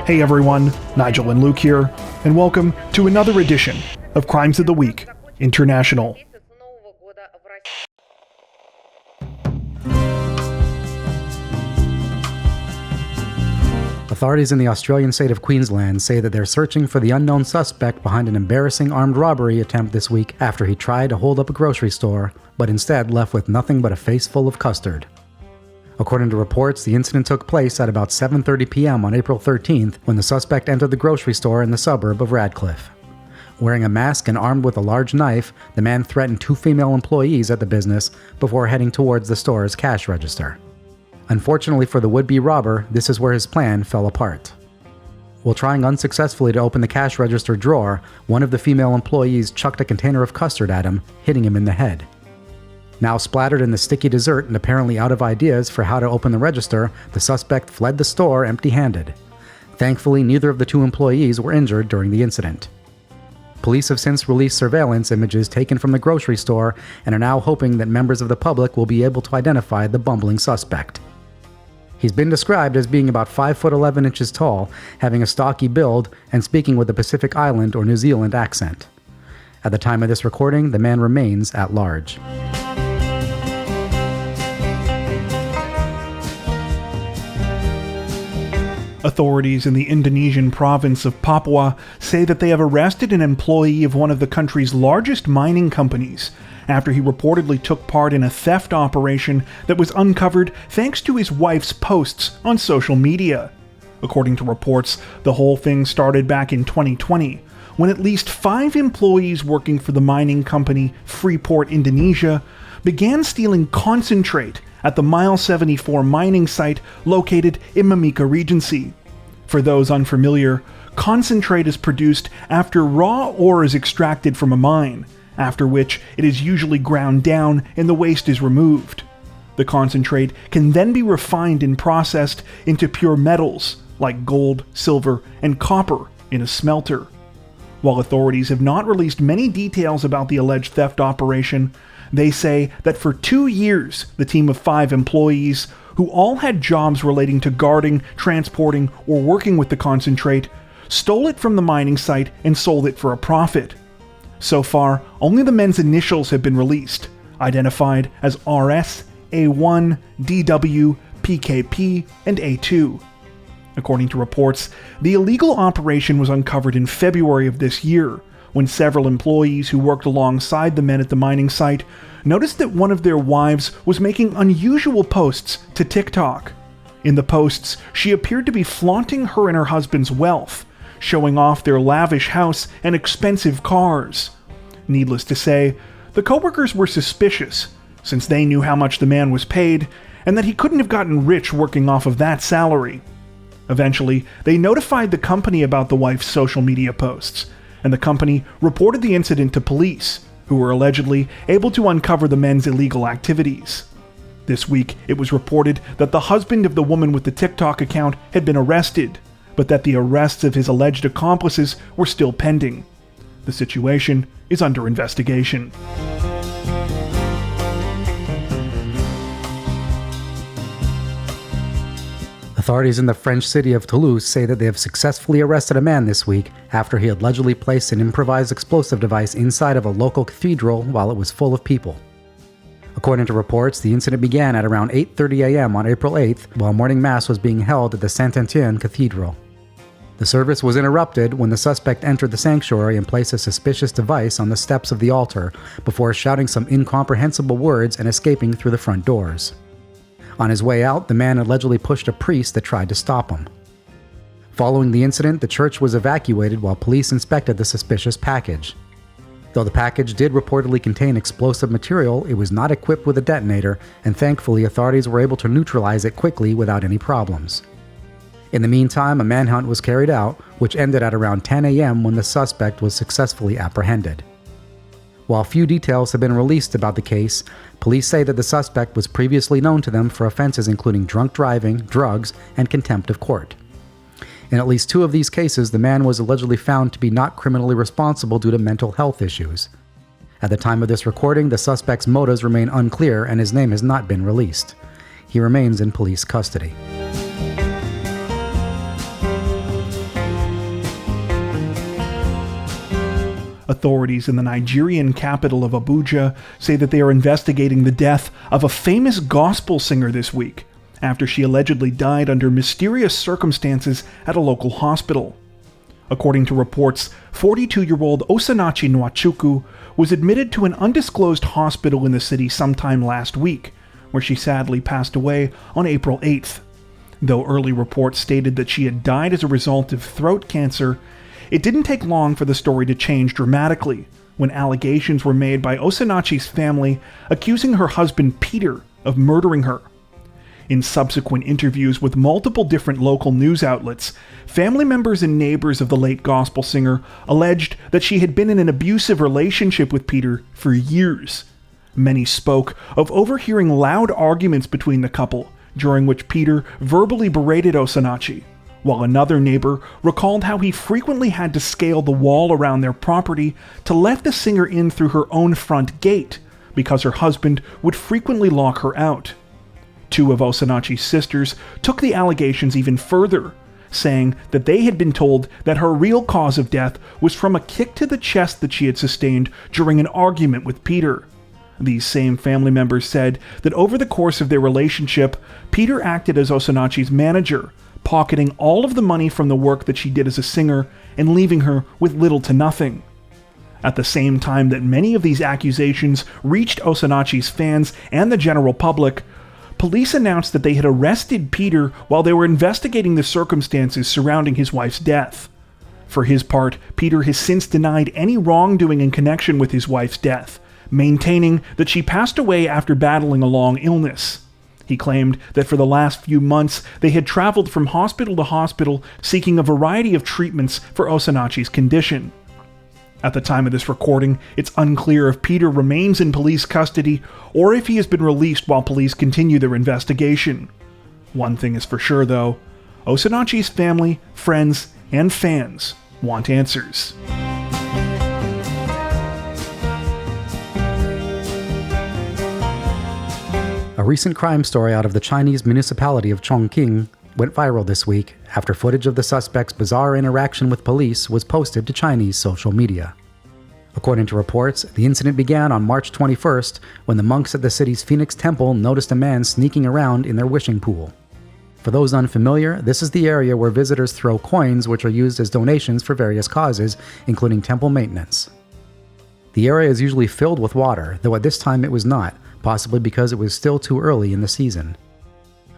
Hey everyone, Nigel and Luke here, and welcome to another edition of Crimes of the Week International. Authorities in the Australian state of Queensland say that they're searching for the unknown suspect behind an embarrassing armed robbery attempt this week after he tried to hold up a grocery store, but instead left with nothing but a face full of custard. According to reports, the incident took place at about 7:30 p.m. on April 13th when the suspect entered the grocery store in the suburb of Radcliffe. Wearing a mask and armed with a large knife, the man threatened two female employees at the business before heading towards the store's cash register. Unfortunately for the would-be robber, this is where his plan fell apart. While trying unsuccessfully to open the cash register drawer, one of the female employees chucked a container of custard at him, hitting him in the head. Now splattered in the sticky dessert and apparently out of ideas for how to open the register, the suspect fled the store empty-handed. Thankfully, neither of the two employees were injured during the incident. Police have since released surveillance images taken from the grocery store and are now hoping that members of the public will be able to identify the bumbling suspect. He's been described as being about 5 foot 11 inches tall, having a stocky build, and speaking with a Pacific Island or New Zealand accent. At the time of this recording, the man remains at large. Authorities in the Indonesian province of Papua say that they have arrested an employee of one of the country's largest mining companies after he reportedly took part in a theft operation that was uncovered thanks to his wife's posts on social media. According to reports, the whole thing started back in 2020, when at least 5 employees working for the mining company Freeport Indonesia began stealing concentrate at the Mile 74 mining site located in Mimika Regency. For those unfamiliar, concentrate is produced after raw ore is extracted from a mine, after which it is usually ground down and the waste is removed. The concentrate can then be refined and processed into pure metals like gold, silver, and copper in a smelter. While authorities have not released many details about the alleged theft operation, they say that for 2 years, the team of 5 employees, who all had jobs relating to guarding, transporting, or working with the concentrate, stole it from the mining site and sold it for a profit. So far, only the men's initials have been released, identified as RS, A1, DW, PKP, and A2. According to reports, the illegal operation was uncovered in February of this year, when several employees who worked alongside the men at the mining site noticed that one of their wives was making unusual posts to TikTok. In the posts, she appeared to be flaunting her and her husband's wealth, showing off their lavish house and expensive cars. Needless to say, the coworkers were suspicious, since they knew how much the man was paid, and that he couldn't have gotten rich working off of that salary. Eventually, they notified the company about the wife's social media posts, and the company reported the incident to police, who were allegedly able to uncover the men's illegal activities. This week, it was reported that the husband of the woman with the TikTok account had been arrested, but that the arrests of his alleged accomplices were still pending. The situation is under investigation. Authorities in the French city of Toulouse say that they have successfully arrested a man this week after he allegedly placed an improvised explosive device inside of a local cathedral while it was full of people. According to reports, the incident began at around 8:30 a.m. on April 8th while morning mass was being held at the Saint-Étienne Cathedral. The service was interrupted when the suspect entered the sanctuary and placed a suspicious device on the steps of the altar before shouting some incomprehensible words and escaping through the front doors. On his way out, the man allegedly pushed a priest that tried to stop him. Following the incident, the church was evacuated while police inspected the suspicious package. Though the package did reportedly contain explosive material, it was not equipped with a detonator, and thankfully authorities were able to neutralize it quickly without any problems. In the meantime, a manhunt was carried out, which ended at around 10 a.m. when the suspect was successfully apprehended. While few details have been released about the case, police say that the suspect was previously known to them for offenses including drunk driving, drugs, and contempt of court. In at least 2 of these cases, the man was allegedly found to be not criminally responsible due to mental health issues. At the time of this recording, the suspect's motives remain unclear and his name has not been released. He remains in police custody. Authorities in the Nigerian capital of Abuja say that they are investigating the death of a famous gospel singer this week, after she allegedly died under mysterious circumstances at a local hospital. According to reports, 42-year-old Osinachi Nwachukwu was admitted to an undisclosed hospital in the city sometime last week, where she sadly passed away on April 8th. Though early reports stated that she had died as a result of throat cancer, it didn't take long for the story to change dramatically when allegations were made by Osinachi's family accusing her husband Peter of murdering her. In subsequent interviews with multiple different local news outlets, family members and neighbors of the late gospel singer alleged that she had been in an abusive relationship with Peter for years. Many spoke of overhearing loud arguments between the couple, during which Peter verbally berated Osinachi, while another neighbor recalled how he frequently had to scale the wall around their property to let the singer in through her own front gate, because her husband would frequently lock her out. Two of Osinachi's sisters took the allegations even further, saying that they had been told that her real cause of death was from a kick to the chest that she had sustained during an argument with Peter. These same family members said that over the course of their relationship, Peter acted as Osinachi's manager, pocketing all of the money from the work that she did as a singer and leaving her with little to nothing. At the same time that many of these accusations reached Osinachi's fans and the general public, police announced that they had arrested Peter while they were investigating the circumstances surrounding his wife's death. For his part, Peter has since denied any wrongdoing in connection with his wife's death, maintaining that she passed away after battling a long illness. He claimed that for the last few months they had traveled from hospital to hospital seeking a variety of treatments for Osinachi's condition. At the time of this recording, it's unclear if Peter remains in police custody or if he has been released while police continue their investigation. One thing is for sure though, Osinachi's family, friends, and fans want answers. A recent crime story out of the Chinese municipality of Chongqing went viral this week after footage of the suspect's bizarre interaction with police was posted to Chinese social media. According to reports, the incident began on March 21st when the monks at the city's Phoenix Temple noticed a man sneaking around in their wishing pool. For those unfamiliar, this is the area where visitors throw coins which are used as donations for various causes, including temple maintenance. The area is usually filled with water, though at this time it was not, possibly because it was still too early in the season.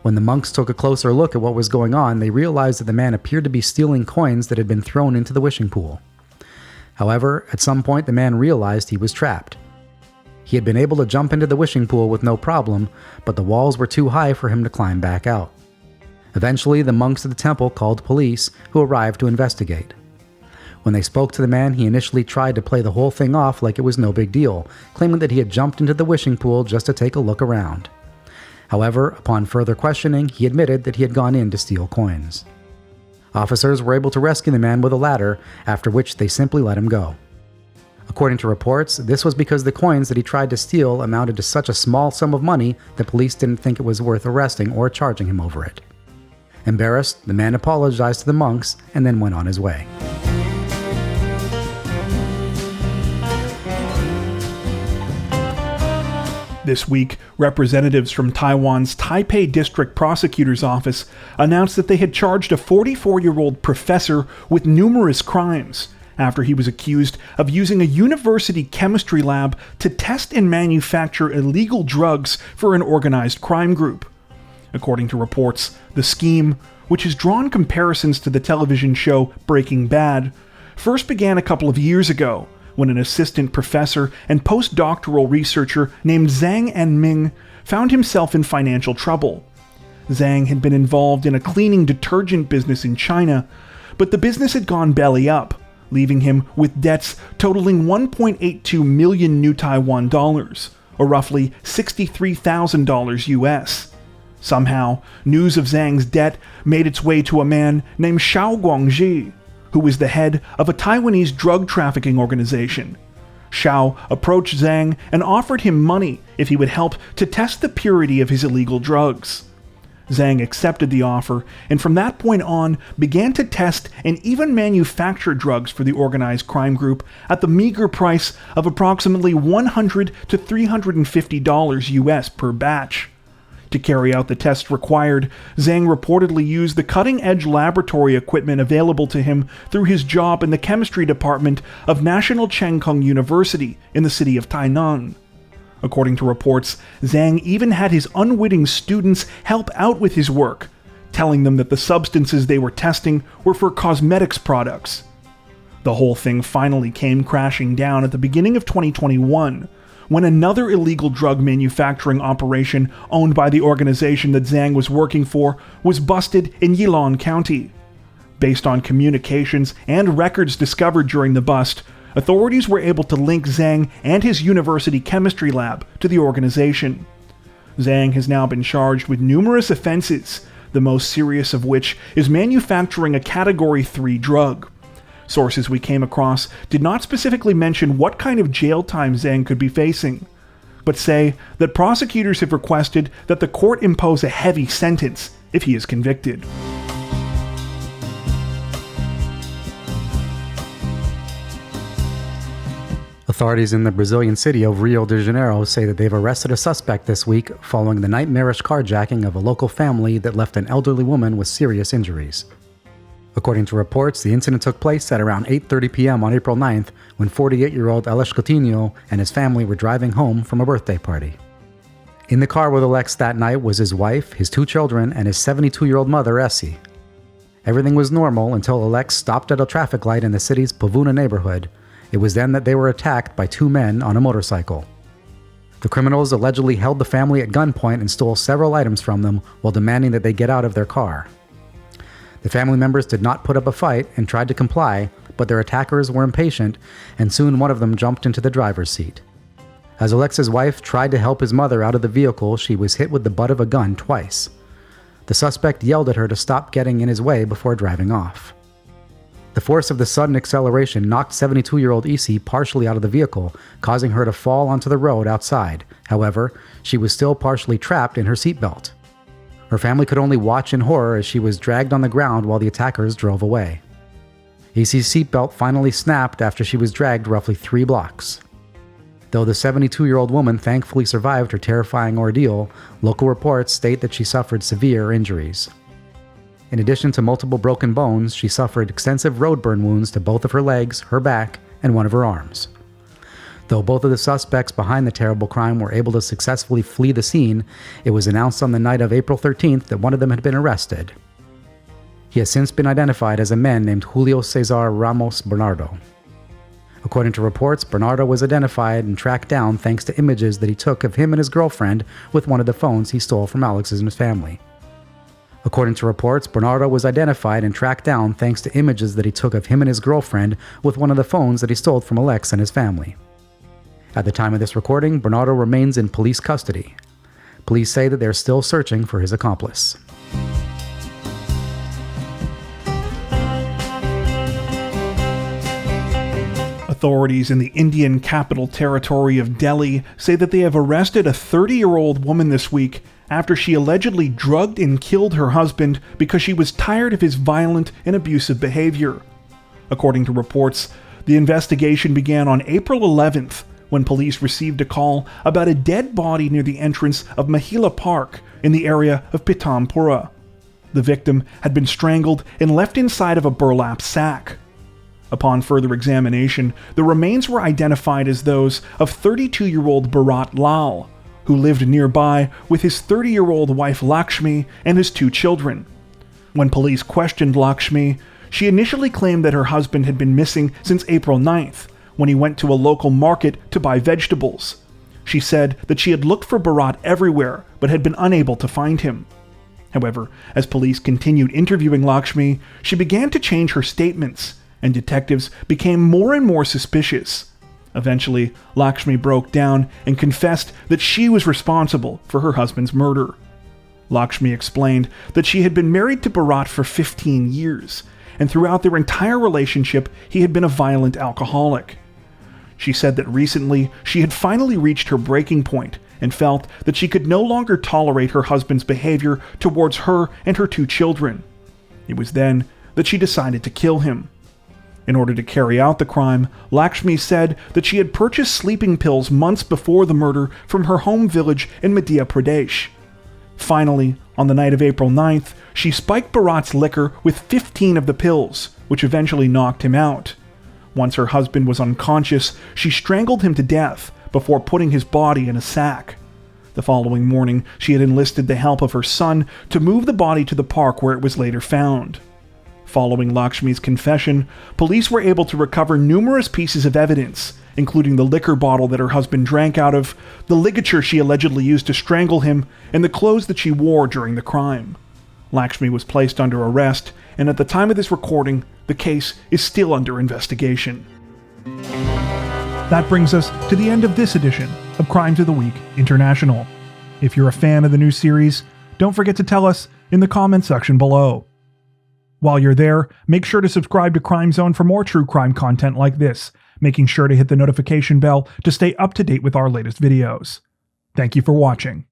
When the monks took a closer look at what was going on, they realized that the man appeared to be stealing coins that had been thrown into the wishing pool. However, at some point the man realized he was trapped. He had been able to jump into the wishing pool with no problem, but the walls were too high for him to climb back out. Eventually, the monks of the temple called police, who arrived to investigate. When they spoke to the man, he initially tried to play the whole thing off like it was no big deal, claiming that he had jumped into the wishing pool just to take a look around. However, upon further questioning, he admitted that he had gone in to steal coins. Officers were able to rescue the man with a ladder, after which they simply let him go. According to reports, this was because the coins that he tried to steal amounted to such a small sum of money that police didn't think it was worth arresting or charging him over it. Embarrassed, the man apologized to the monks and then went on his way. This week, representatives from Taiwan's Taipei District Prosecutor's Office announced that they had charged a 44-year-old professor with numerous crimes after he was accused of using a university chemistry lab to test and manufacture illegal drugs for an organized crime group. According to reports, the scheme, which has drawn comparisons to the television show Breaking Bad, first began a couple of years ago when an assistant professor and postdoctoral researcher named Zhang Enming found himself in financial trouble. Zhang had been involved in a cleaning detergent business in China, but the business had gone belly up, leaving him with debts totaling 1.82 million new Taiwan dollars, or roughly $63,000 US. Somehow, news of Zhang's debt made its way to a man named Xiao Guangzhi, who was the head of a Taiwanese drug trafficking organization. Xiao approached Zhang and offered him money if he would help to test the purity of his illegal drugs. Zhang accepted the offer, and from that point on began to test and even manufacture drugs for the organized crime group at the meager price of approximately $100 to $350 US per batch. To carry out the tests required, Zhang reportedly used the cutting-edge laboratory equipment available to him through his job in the chemistry department of National Cheng Kung University in the city of Tainan. According to reports, Zhang even had his unwitting students help out with his work, telling them that the substances they were testing were for cosmetics products. The whole thing finally came crashing down at the beginning of 2021, when another illegal drug manufacturing operation owned by the organization that Zhang was working for was busted in Yilong County. Based on communications and records discovered during the bust, authorities were able to link Zhang and his university chemistry lab to the organization. Zhang has now been charged with numerous offenses, the most serious of which is manufacturing a Category 3 drug. Sources we came across did not specifically mention what kind of jail time Zhang could be facing, but say that prosecutors have requested that the court impose a heavy sentence if he is convicted. Authorities in the Brazilian city of Rio de Janeiro say that they've arrested a suspect this week following the nightmarish carjacking of a local family that left an elderly woman with serious injuries. According to reports, the incident took place at around 8:30 p.m. on April 9th when 48-year-old Alex Coutinho and his family were driving home from a birthday party. In the car with Alex that night was his wife, his 2 children, and his 72-year-old mother, Essie. Everything was normal until Alex stopped at a traffic light in the city's Pavuna neighborhood. It was then that they were attacked by 2 men on a motorcycle. The criminals allegedly held the family at gunpoint and stole several items from them while demanding that they get out of their car. The family members did not put up a fight and tried to comply, but their attackers were impatient, and soon one of them jumped into the driver's seat. As Alex's wife tried to help his mother out of the vehicle, she was hit with the butt of a gun twice. The suspect yelled at her to stop getting in his way before driving off. The force of the sudden acceleration knocked 72-year-old Isi partially out of the vehicle, causing her to fall onto the road outside. However, she was still partially trapped in her seatbelt. Her family could only watch in horror as she was dragged on the ground while the attackers drove away. Isi's seatbelt finally snapped after she was dragged roughly 3 blocks. Though the 72-year-old woman thankfully survived her terrifying ordeal, local reports state that she suffered severe injuries. In addition to multiple broken bones, she suffered extensive road burn wounds to both of her legs, her back, and one of her arms. Though both of the suspects behind the terrible crime were able to successfully flee the scene, it was announced on the night of April 13th that one of them had been arrested. He has since been identified as a man named Julio Cesar Ramos Bernardo. According to reports, Bernardo was identified and tracked down thanks to images that he took of him and his girlfriend with one of the phones he stole from Alex's and his family. According to reports, Bernardo was identified and tracked down thanks to images that he took of him and his girlfriend with one of the phones that he stole from Alex and his family. At the time of this recording, Bernardo remains in police custody. Police say that they're still searching for his accomplice. Authorities in the Indian capital territory of Delhi say that they have arrested a 30-year-old woman this week after she allegedly drugged and killed her husband because she was tired of his violent and abusive behavior. According to reports, the investigation began on April 11th when police received a call about a dead body near the entrance of Mahila Park in the area of Pitampura. The victim had been strangled and left inside of a burlap sack. Upon further examination, the remains were identified as those of 32-year-old Bharat Lal, who lived nearby with his 30-year-old wife Lakshmi and his 2 children. When police questioned Lakshmi, she initially claimed that her husband had been missing since April 9th, when he went to a local market to buy vegetables. She said that she had looked for Bharat everywhere, but had been unable to find him. However, as police continued interviewing Lakshmi, she began to change her statements, and detectives became more and more suspicious. Eventually, Lakshmi broke down and confessed that she was responsible for her husband's murder. Lakshmi explained that she had been married to Bharat for 15 years, and throughout their entire relationship, he had been a violent alcoholic. She said that recently, she had finally reached her breaking point, and felt that she could no longer tolerate her husband's behavior towards her and her 2 children. It was then that she decided to kill him. In order to carry out the crime, Lakshmi said that she had purchased sleeping pills months before the murder from her home village in Madhya Pradesh. Finally, on the night of April 9th, she spiked Bharat's liquor with 15 of the pills, which eventually knocked him out. Once her husband was unconscious, she strangled him to death before putting his body in a sack. The following morning, she had enlisted the help of her son to move the body to the park where it was later found. Following Lakshmi's confession, police were able to recover numerous pieces of evidence, including the liquor bottle that her husband drank out of, the ligature she allegedly used to strangle him, and the clothes that she wore during the crime. Lakshmi was placed under arrest, and at the time of this recording, the case is still under investigation. That brings us to the end of this edition of Crimes of the Week International. If you're a fan of the new series, don't forget to tell us in the comments section below. While you're there, make sure to subscribe to Crime Zone for more true crime content like this, making sure to hit the notification bell to stay up to date with our latest videos. Thank you for watching.